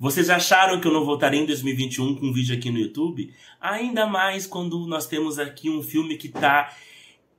Vocês acharam que eu não voltaria em 2021 com um vídeo aqui no YouTube? Ainda mais quando nós temos aqui um filme que tá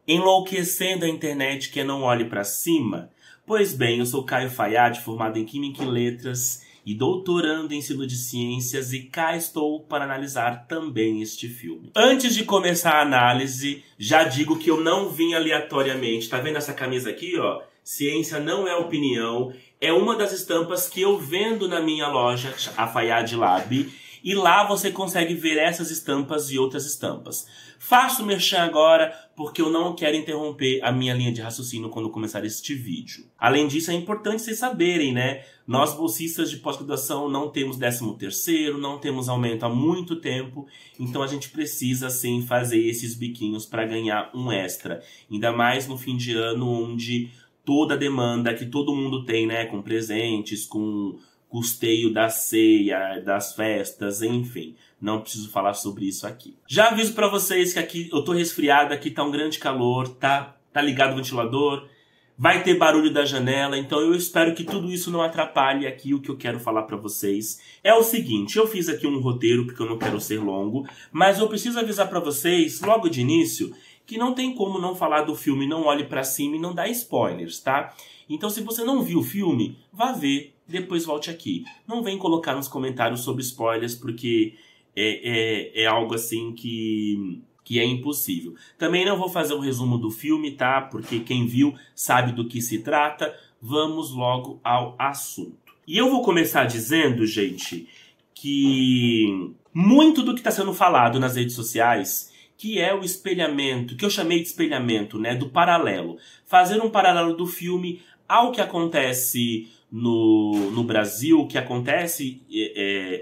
enlouquecendo a internet, que é Não Olhe Pra Cima? Pois bem, eu sou Caio Fayad, formado em Química e Letras e doutorando em Ensino de Ciências, e cá estou para analisar também este filme. Antes de começar a análise, já digo que eu não vim aleatoriamente. Tá vendo essa camisa aqui, ó? Ciência não é opinião. É uma das estampas que eu vendo na minha loja, a Fayad Lab, e lá você consegue ver essas estampas e outras estampas. Faço merchan agora porque eu não quero interromper a minha linha de raciocínio quando começar este vídeo. Além disso, é importante vocês saberem, né? Nós bolsistas de pós-graduação não temos 13º, não temos aumento há muito tempo, então a gente precisa sim fazer esses biquinhos para ganhar um extra. Ainda mais no fim de ano, onde toda a demanda que todo mundo tem, né? Com presentes, com custeio da ceia, das festas, enfim. Não preciso falar sobre isso aqui. Já aviso pra vocês que aqui eu tô resfriado, aqui tá um grande calor, tá ligado o ventilador, vai ter barulho da janela, então eu espero que tudo isso não atrapalhe aqui o que eu quero falar pra vocês. É o seguinte, eu fiz aqui um roteiro porque eu não quero ser longo, mas eu preciso avisar pra vocês, logo de início, que não tem como não falar do filme Não Olhe Pra Cima e não dar spoilers, tá? Então se você não viu o filme, vá ver, depois volte aqui. Não vem colocar nos comentários sobre spoilers, porque é algo assim que é impossível. Também não vou fazer um resumo do filme, tá? Porque quem viu sabe do que se trata. Vamos logo ao assunto. E eu vou começar dizendo, gente, que muito do que está sendo falado nas redes sociais, que é o espelhamento, que eu chamei de espelhamento, né, do paralelo. Fazer um paralelo do filme ao que acontece no Brasil, o que acontece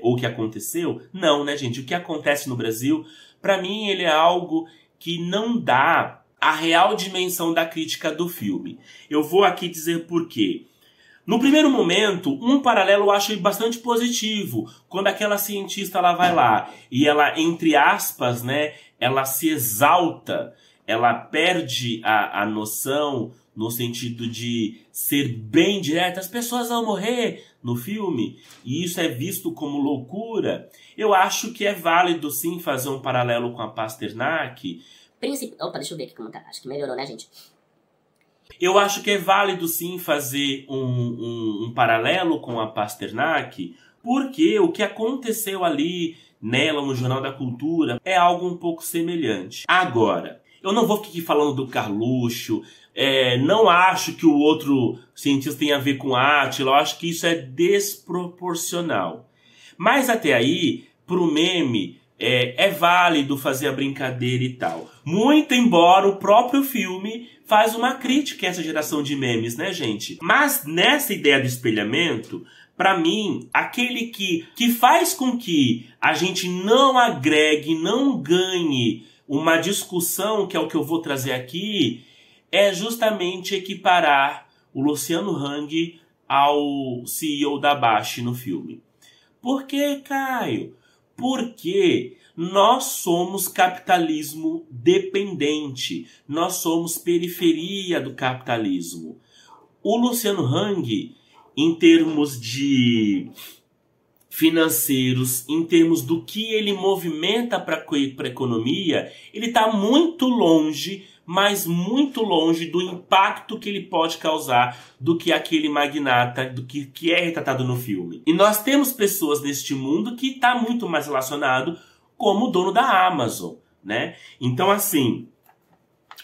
ou o que aconteceu. Não, né, gente? O que acontece no Brasil, pra mim, ele é algo que não dá a real dimensão da crítica do filme. Eu vou aqui dizer por quê. No primeiro momento, um paralelo eu acho bastante positivo. Quando aquela cientista ela vai lá e ela, entre aspas, né, ela se exalta, ela perde a noção no sentido de ser bem direta. As pessoas vão morrer no filme e isso é visto como loucura. Eu acho que é válido sim fazer um paralelo com a Pasternak. Opa, deixa eu ver aqui como tá. Acho que melhorou, né, gente? Eu acho que é válido sim fazer um paralelo com a Pasternak, porque o que aconteceu ali nela no Jornal da Cultura é algo um pouco semelhante. Agora, eu não vou ficar aqui falando do Carluxo, não acho que o outro cientista tenha a ver com Átila, eu acho que isso é desproporcional. Mas até aí, pro meme, é válido fazer a brincadeira e tal. Muito embora o próprio filme faz uma crítica a essa geração de memes, né, gente? Mas nessa ideia do espelhamento, pra mim, aquele que faz com que a gente não agregue, não ganhe uma discussão, que é o que eu vou trazer aqui, é justamente equiparar o Luciano Hang ao CEO da Bash no filme. Por que, Caio? Porque nós somos capitalismo dependente. Nós somos periferia do capitalismo. O Luciano Hang, em termos de financeiros, em termos do que ele movimenta para a economia, ele está muito longe, mas muito longe do impacto que ele pode causar do que aquele magnata, do que é retratado no filme. E nós temos pessoas neste mundo que está muito mais relacionado como o dono da Amazon, né? Então, assim,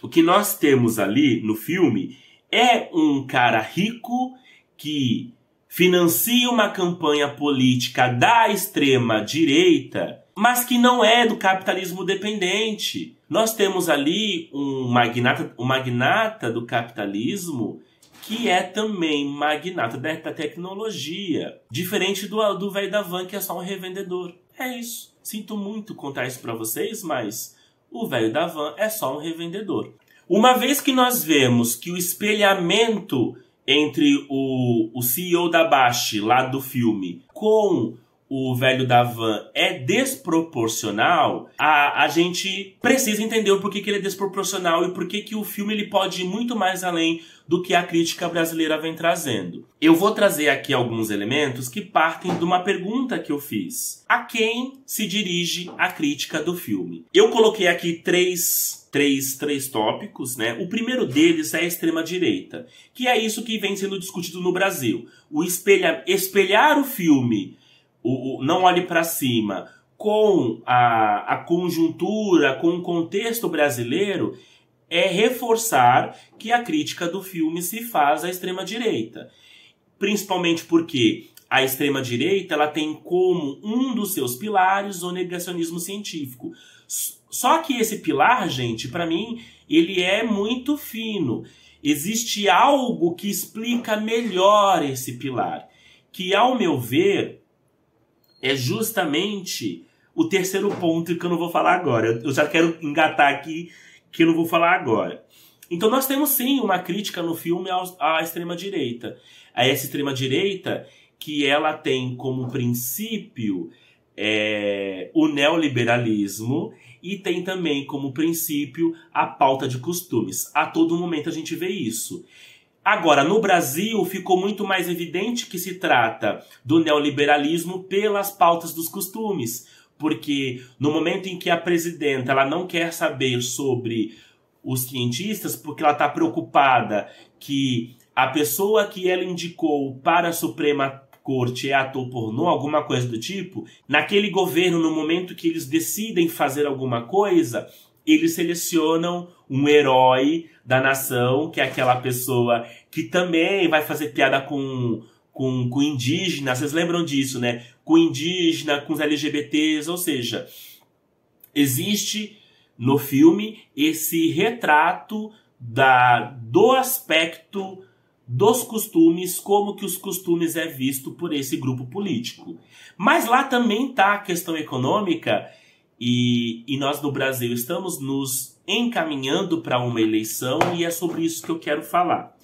o que nós temos ali no filme é um cara rico que financia uma campanha política da extrema-direita, mas que não é do capitalismo dependente. Nós temos ali um magnata do capitalismo que é também magnata da tecnologia. Diferente do velho da van, que é só um revendedor. É isso. Sinto muito contar isso para vocês, mas o velho da van é só um revendedor. Uma vez que nós vemos que o espelhamento entre o CEO da Bash, lá do filme, com o velho da van é desproporcional, a gente precisa entender o porquê que ele é desproporcional e por que o filme ele pode ir muito mais além do que a crítica brasileira vem trazendo. Eu vou trazer aqui alguns elementos que partem de uma pergunta que eu fiz. A quem se dirige a crítica do filme? Eu coloquei aqui três tópicos, né? O primeiro deles é a extrema-direita, que é isso que vem sendo discutido no Brasil. O espelhar o filme, o Não Olhe Pra Cima, com a conjuntura, com o contexto brasileiro, é reforçar que a crítica do filme se faz à extrema-direita. Principalmente porque a extrema-direita ela tem como um dos seus pilares o negacionismo científico. Só que esse pilar, gente, para mim, ele é muito fino. Existe algo que explica melhor esse pilar, que, ao meu ver, é justamente o terceiro ponto que eu não vou falar agora. Eu já quero engatar aqui que eu não vou falar agora. Então nós temos sim uma crítica no filme à extrema-direita. A essa extrema-direita que ela tem como princípio o neoliberalismo e tem também como princípio a pauta de costumes. A todo momento a gente vê isso. Agora, no Brasil, ficou muito mais evidente que se trata do neoliberalismo pelas pautas dos costumes. Porque no momento em que a presidenta ela não quer saber sobre os cientistas, porque ela está preocupada que a pessoa que ela indicou para a Suprema Corte é ator pornô, alguma coisa do tipo, naquele governo, no momento que eles decidem fazer alguma coisa, eles selecionam um herói da nação, que é aquela pessoa que também vai fazer piada com indígena, vocês lembram disso, né? Com indígena, com os LGBTs, ou seja, existe no filme esse retrato do aspecto dos costumes, como que os costumes é visto por esse grupo político. Mas lá também está a questão econômica e nós no Brasil estamos nos encaminhando para uma eleição e é sobre isso que eu quero falar.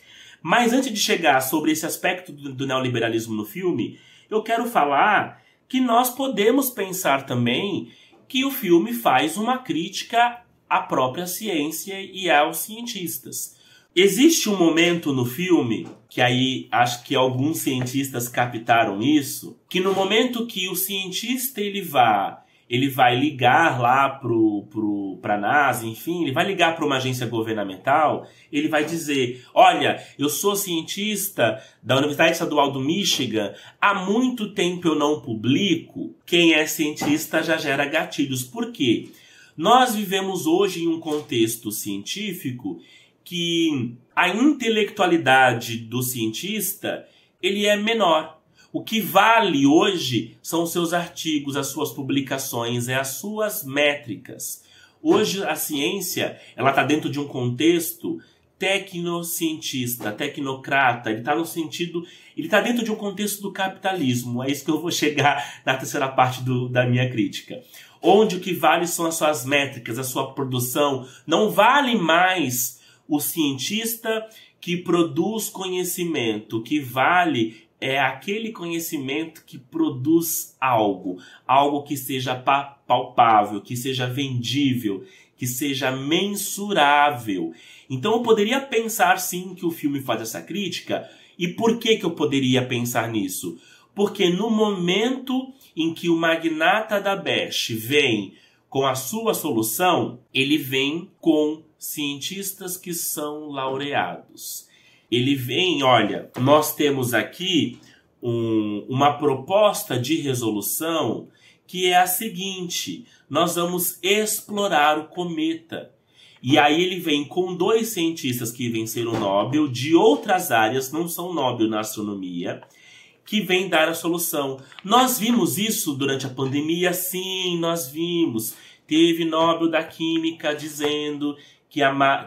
Mas antes de chegar sobre esse aspecto do neoliberalismo no filme, eu quero falar que nós podemos pensar também que o filme faz uma crítica à própria ciência e aos cientistas. Existe um momento no filme, que aí acho que alguns cientistas captaram isso, que no momento que o cientista ele vai ligar lá para a NASA, enfim, ele vai ligar para uma agência governamental, ele vai dizer, olha, eu sou cientista da Universidade Estadual do Michigan, há muito tempo eu não publico. Quem é cientista já gera gatilhos. Por quê? Nós vivemos hoje em um contexto científico que a intelectualidade do cientista ele é menor. O que vale hoje são os seus artigos, as suas publicações, as suas métricas. Hoje a ciência ela está dentro de um contexto tecnocientista, tecnocrata. Ele está dentro de um contexto do capitalismo. É isso que eu vou chegar na terceira parte da minha crítica. Onde o que vale são as suas métricas, a sua produção. Não vale mais o cientista que produz conhecimento. O que vale é aquele conhecimento que produz algo que seja palpável, que seja vendível, que seja mensurável. Então eu poderia pensar sim que o filme faz essa crítica. E por que eu poderia pensar nisso? Porque no momento em que o magnata da Bech vem com a sua solução, ele vem com cientistas que são laureados. Ele vem, olha, nós temos aqui uma proposta de resolução que é a seguinte: nós vamos explorar o cometa. E aí ele vem com 2 cientistas que venceram o Nobel de outras áreas, não são Nobel na astronomia, que vem dar a solução. Nós vimos isso durante a pandemia? Sim, nós vimos. Teve Nobel da Química dizendo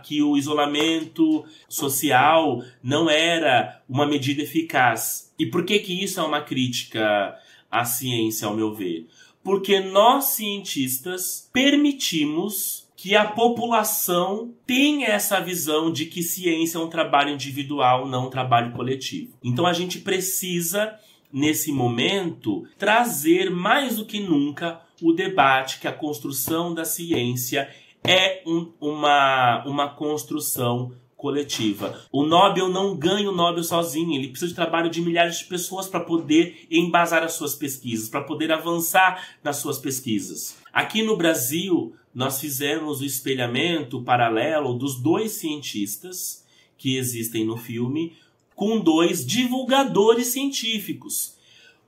que o isolamento social não era uma medida eficaz. E por que isso é uma crítica à ciência, ao meu ver? Porque nós, cientistas, permitimos que a população tenha essa visão de que ciência é um trabalho individual, não um trabalho coletivo. Então a gente precisa nesse momento, trazer mais do que nunca o debate que a construção da ciência é uma construção coletiva. O Nobel não ganha o Nobel sozinho, ele precisa de trabalho de milhares de pessoas para poder embasar as suas pesquisas, para poder avançar nas suas pesquisas. Aqui no Brasil, nós fizemos o espelhamento paralelo dos 2 cientistas que existem no filme, com 2 divulgadores científicos.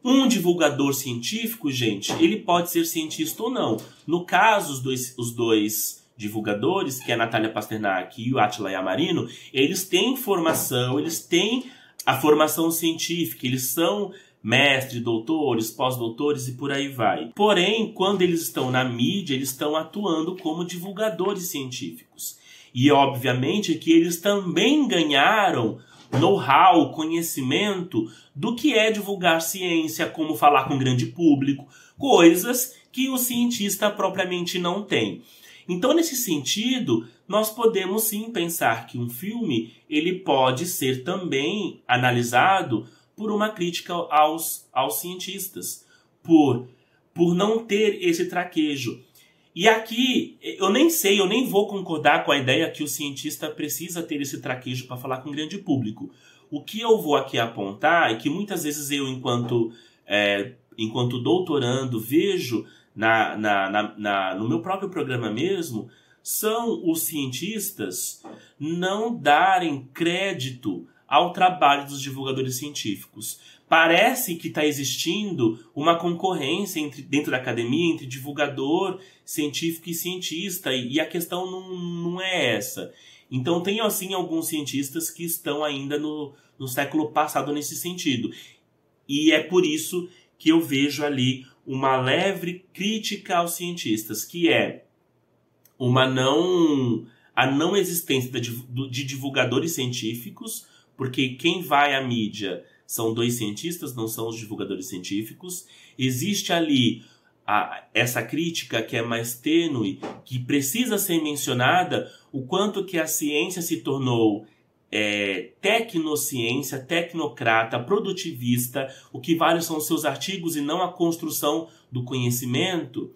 Um divulgador científico, gente, ele pode ser cientista ou não. No caso, os dois divulgadores, que é a Natália Pasternak e o Átila Yamarino, eles têm formação, eles têm a formação científica, eles são mestres, doutores, pós-doutores e por aí vai. Porém, quando eles estão na mídia, eles estão atuando como divulgadores científicos. E, obviamente, que eles também ganharam know-how, conhecimento do que é divulgar ciência, como falar com o grande público, coisas que o cientista propriamente não tem. Então, nesse sentido, nós podemos sim pensar que um filme ele pode ser também analisado por uma crítica aos cientistas, por não ter esse traquejo. E aqui, eu nem vou concordar com a ideia que o cientista precisa ter esse traquejo para falar com o grande público. O que eu vou aqui apontar é que muitas vezes eu, enquanto doutorando, vejo no meu próprio programa mesmo, são os cientistas não darem crédito ao trabalho dos divulgadores científicos. Parece que está existindo uma concorrência dentro da academia entre divulgador científico e cientista, e a questão não é essa. Então tem assim alguns cientistas que estão ainda no século passado nesse sentido. E é por isso que eu vejo ali uma leve crítica aos cientistas, que é a não existência de divulgadores científicos, porque quem vai à mídia são 2 cientistas, não são os divulgadores científicos. Existe ali essa crítica que é mais tênue, que precisa ser mencionada, o quanto que a ciência se tornou tecnociência, tecnocrata, produtivista, o que vale são os seus artigos e não a construção do conhecimento,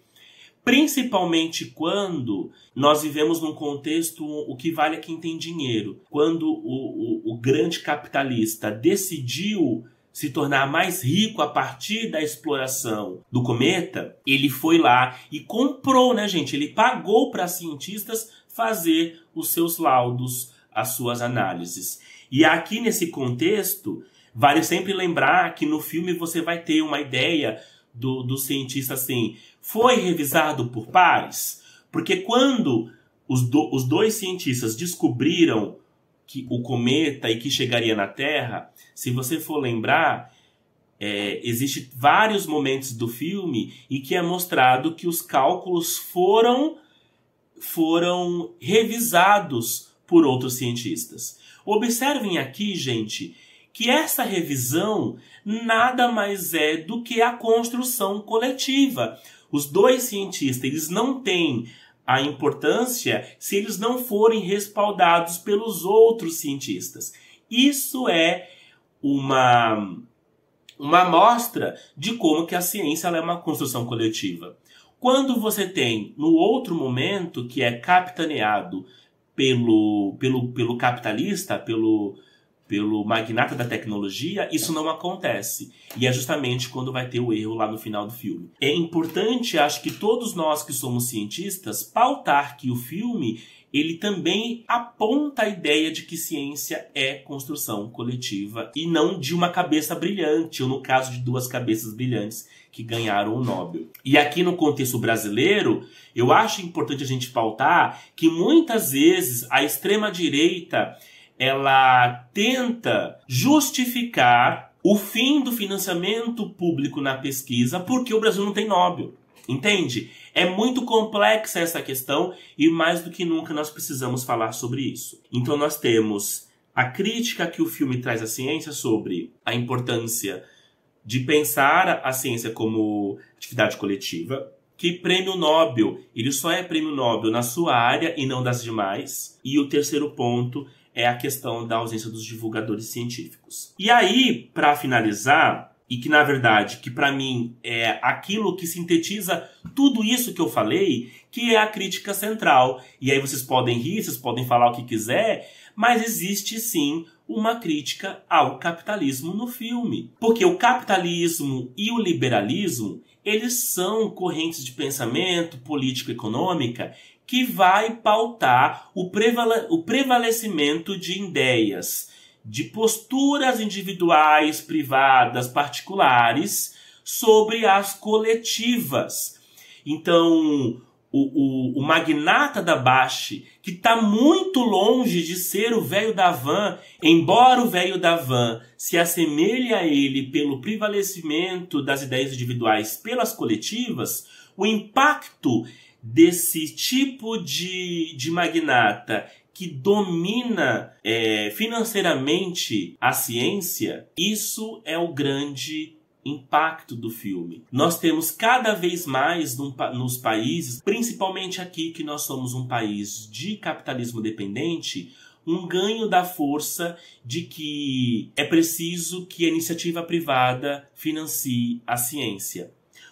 principalmente quando nós vivemos num contexto o que vale é quem tem dinheiro. Quando o grande capitalista decidiu se tornar mais rico a partir da exploração do cometa, ele foi lá e comprou, né, gente? Ele pagou para cientistas fazer os seus laudos, as suas análises. E aqui nesse contexto, vale sempre lembrar que no filme você vai ter uma ideia do cientista assim, foi revisado por pares? Porque quando os 2 cientistas descobriram que o cometa e que chegaria na Terra, se você for lembrar, existem vários momentos do filme em que é mostrado que os cálculos foram revisados por outros cientistas. Observem aqui, gente, que essa revisão nada mais é do que a construção coletiva. Os 2 cientistas, eles não têm a importância se eles não forem respaldados pelos outros cientistas. Isso é uma amostra de como que a ciência ela é uma construção coletiva. Quando você tem, no outro momento, que é capitaneado pelo capitalista, pelo magnata da tecnologia, isso não acontece. E é justamente quando vai ter o erro lá no final do filme. É importante, acho que todos nós que somos cientistas, pautar que o filme, ele também aponta a ideia de que ciência é construção coletiva e não de uma cabeça brilhante, ou no caso de 2 cabeças brilhantes que ganharam o Nobel. E aqui no contexto brasileiro, eu acho importante a gente pautar que muitas vezes a extrema-direita ela tenta justificar o fim do financiamento público na pesquisa porque o Brasil não tem Nobel. Entende? É muito complexa essa questão e mais do que nunca nós precisamos falar sobre isso. Então nós temos a crítica que o filme traz à ciência sobre a importância de pensar a ciência como atividade coletiva, que prêmio Nobel, ele só é prêmio Nobel na sua área e não das demais. E o terceiro ponto é a questão da ausência dos divulgadores científicos. E aí, para finalizar, e que, na verdade, que para mim é aquilo que sintetiza tudo isso que eu falei, que é a crítica central. E aí vocês podem rir, vocês podem falar o que quiser, mas existe sim uma crítica ao capitalismo no filme. Porque o capitalismo e o liberalismo, eles são correntes de pensamento político-econômica que vai pautar o prevalecimento de ideias, de posturas individuais, privadas, particulares, sobre as coletivas. Então, o magnata da Baixe, que está muito longe de ser o velho da van, embora o velho da van se assemelhe a ele pelo prevalecimento das ideias individuais pelas coletivas, o impacto desse tipo de magnata que domina financeiramente a ciência, isso é o grande impacto do filme. Nós temos cada vez mais nos países, principalmente aqui que nós somos um país de capitalismo dependente, um ganho da força de que é preciso que a iniciativa privada financie a ciência.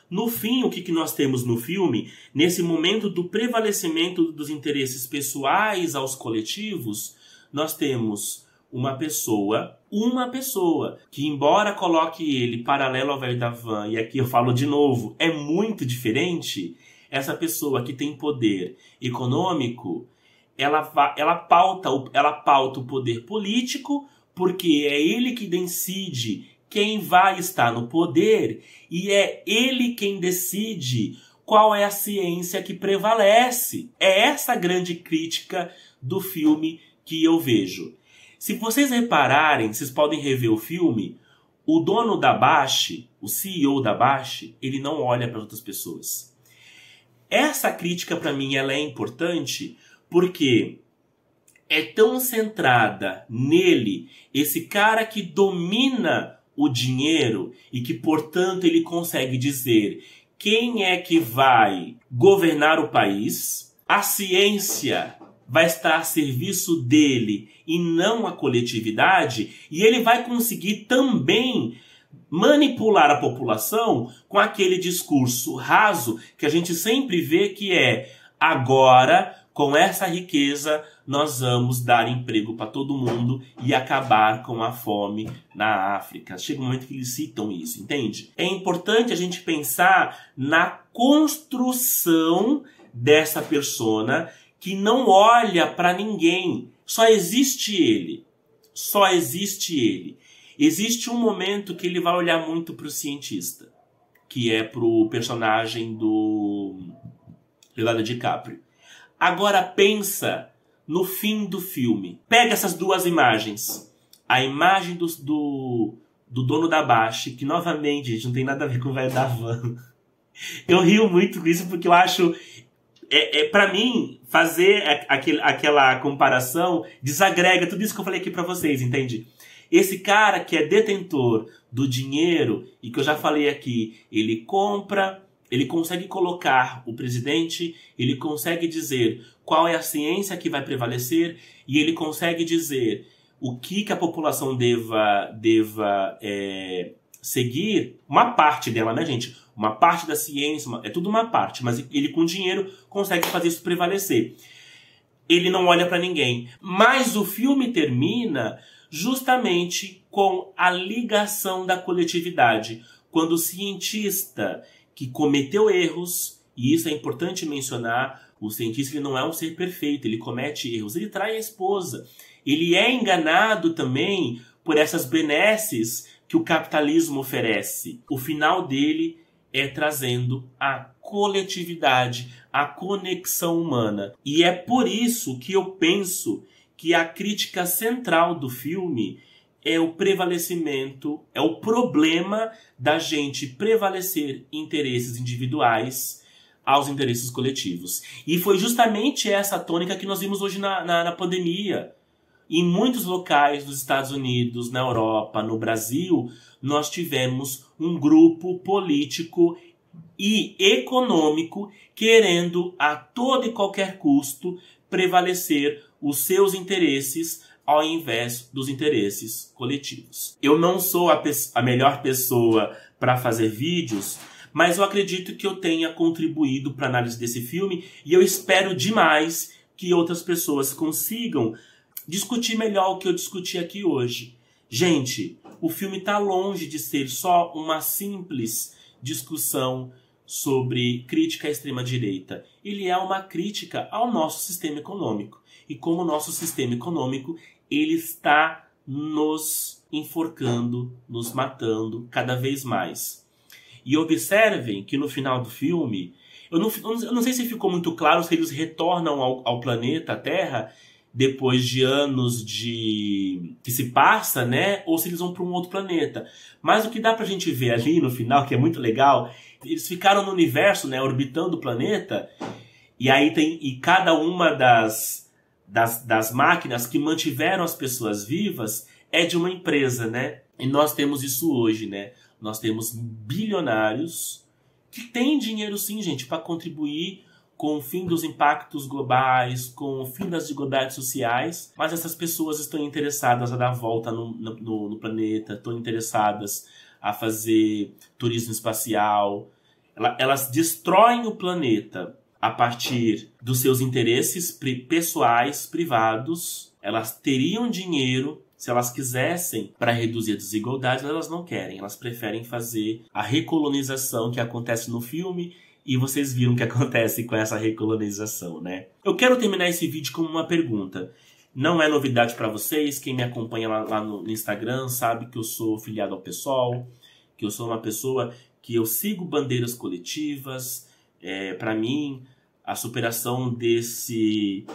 No fim, o que nós temos no filme, nesse momento do prevalecimento dos interesses pessoais aos coletivos, nós temos uma pessoa, que embora coloque ele paralelo ao velho da van, e aqui eu falo de novo, é muito diferente, essa pessoa que tem poder econômico, ela pauta o poder político, porque é ele que decide quem vai estar no poder, e é ele quem decide qual é a ciência que prevalece. É essa a grande crítica do filme que eu vejo. Se vocês repararem, vocês podem rever o filme, o dono da Baixe, o CEO da Baixe, ele não olha para outras pessoas. Essa crítica, para mim, ela é importante porque é tão centrada nele, esse cara que domina o dinheiro e que, portanto, ele consegue dizer quem é que vai governar o país. A ciência vai estar a serviço dele e não a coletividade, e ele vai conseguir também manipular a população com aquele discurso raso que a gente sempre vê que é: agora, com essa riqueza, nós vamos dar emprego para todo mundo e acabar com a fome na África. Chega um momento que eles citam isso, entende? É importante a gente pensar na construção dessa persona que não olha para ninguém. Só existe ele. Só existe ele. Existe um momento que ele vai olhar muito para o cientista, que é para o personagem do Leonardo DiCaprio. Agora pensa no fim do filme. Pega essas duas imagens. A imagem do dono da Baixe, que novamente, gente, não tem nada a ver com o velho da van. Eu rio muito com isso porque eu acho... para mim, fazer aquela comparação desagrega tudo isso que eu falei aqui para vocês, entende? Esse cara que é detentor do dinheiro, e que eu já falei aqui, ele compra... Ele consegue colocar o presidente, ele consegue dizer qual é a ciência que vai prevalecer, e ele consegue dizer o que a população deva seguir. Uma parte dela, né, gente? Uma parte da ciência, é tudo uma parte, mas ele com dinheiro consegue fazer isso prevalecer. Ele não olha para ninguém. Mas o filme termina justamente com a ligação da coletividade. Quando o cientista que cometeu erros, e isso é importante mencionar, o cientista ele não é um ser perfeito, ele comete erros, ele trai a esposa, ele é enganado também por essas benesses que o capitalismo oferece. O final dele é trazendo a coletividade, a conexão humana. E é por isso que eu penso que a crítica central do filme é o prevalecimento, é o problema da gente prevalecer interesses individuais aos interesses coletivos. E foi justamente essa tônica que nós vimos hoje na pandemia. Em muitos locais dos Estados Unidos, na Europa, no Brasil, nós tivemos um grupo político e econômico querendo a todo e qualquer custo prevalecer os seus interesses ao invés dos interesses coletivos. Eu não sou a melhor pessoa para fazer vídeos, mas eu acredito que eu tenha contribuído para a análise desse filme e eu espero demais que outras pessoas consigam discutir melhor o que eu discuti aqui hoje. Gente, o filme está longe de ser só uma simples discussão sobre crítica à extrema-direita. Ele é uma crítica ao nosso sistema econômico. E como o nosso sistema econômico, ele está nos enforcando, nos matando cada vez mais. E observem que no final do filme, eu não sei se ficou muito claro se eles retornam ao planeta Terra depois de anos que se passa, né? Ou se eles vão para um outro planeta. Mas o que dá pra gente ver ali no final, que é muito legal, eles ficaram no universo, né? Orbitando o planeta. E aí e cada uma das máquinas que mantiveram as pessoas vivas é de uma empresa, né? E nós temos isso hoje, né? Nós temos bilionários que têm dinheiro sim, gente, para contribuir com o fim dos impactos globais, com o fim das desigualdades sociais, mas essas pessoas estão interessadas a dar volta no planeta, estão interessadas a fazer turismo espacial. Elas destroem o planeta a partir dos seus interesses pessoais, privados. Elas teriam dinheiro se elas quisessem para reduzir a desigualdade, mas elas não querem. Elas preferem fazer a recolonização que acontece no filme. E vocês viram o que acontece com essa recolonização, né? Eu quero terminar esse vídeo com uma pergunta. Não é novidade para vocês, quem me acompanha lá no Instagram sabe que eu sou filiado ao PSOL, que eu sou uma pessoa que eu sigo bandeiras coletivas. Para mim, a superação desse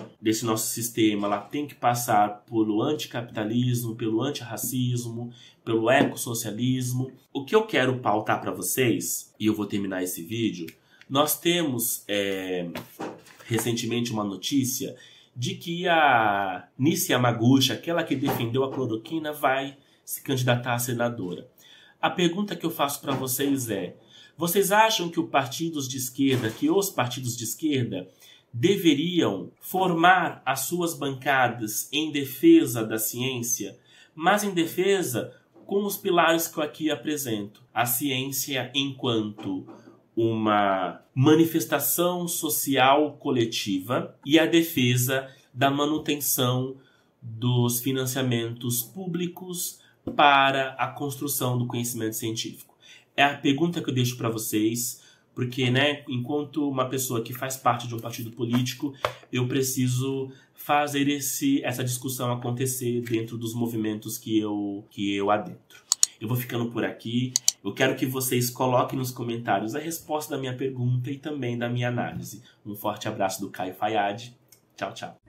nosso sistema, ela tem que passar pelo anticapitalismo, pelo antirracismo, pelo ecossocialismo. O que eu quero pautar para vocês, e eu vou terminar esse vídeo, nós temos recentemente uma notícia de que a Nishi Yamaguchi, aquela que defendeu a cloroquina, vai se candidatar a senadora. A pergunta que eu faço para vocês é: vocês acham que os partidos de esquerda deveriam formar as suas bancadas em defesa da ciência, mas em defesa com os pilares que eu aqui apresento? A ciência enquanto uma manifestação social coletiva e a defesa da manutenção dos financiamentos públicos para a construção do conhecimento científico. É a pergunta que eu deixo para vocês, porque, né, enquanto uma pessoa que faz parte de um partido político, eu preciso fazer essa discussão acontecer dentro dos movimentos que eu adentro. Eu vou ficando por aqui. Eu quero que vocês coloquem nos comentários a resposta da minha pergunta e também da minha análise. Um forte abraço do Caio Fayad. Tchau, tchau.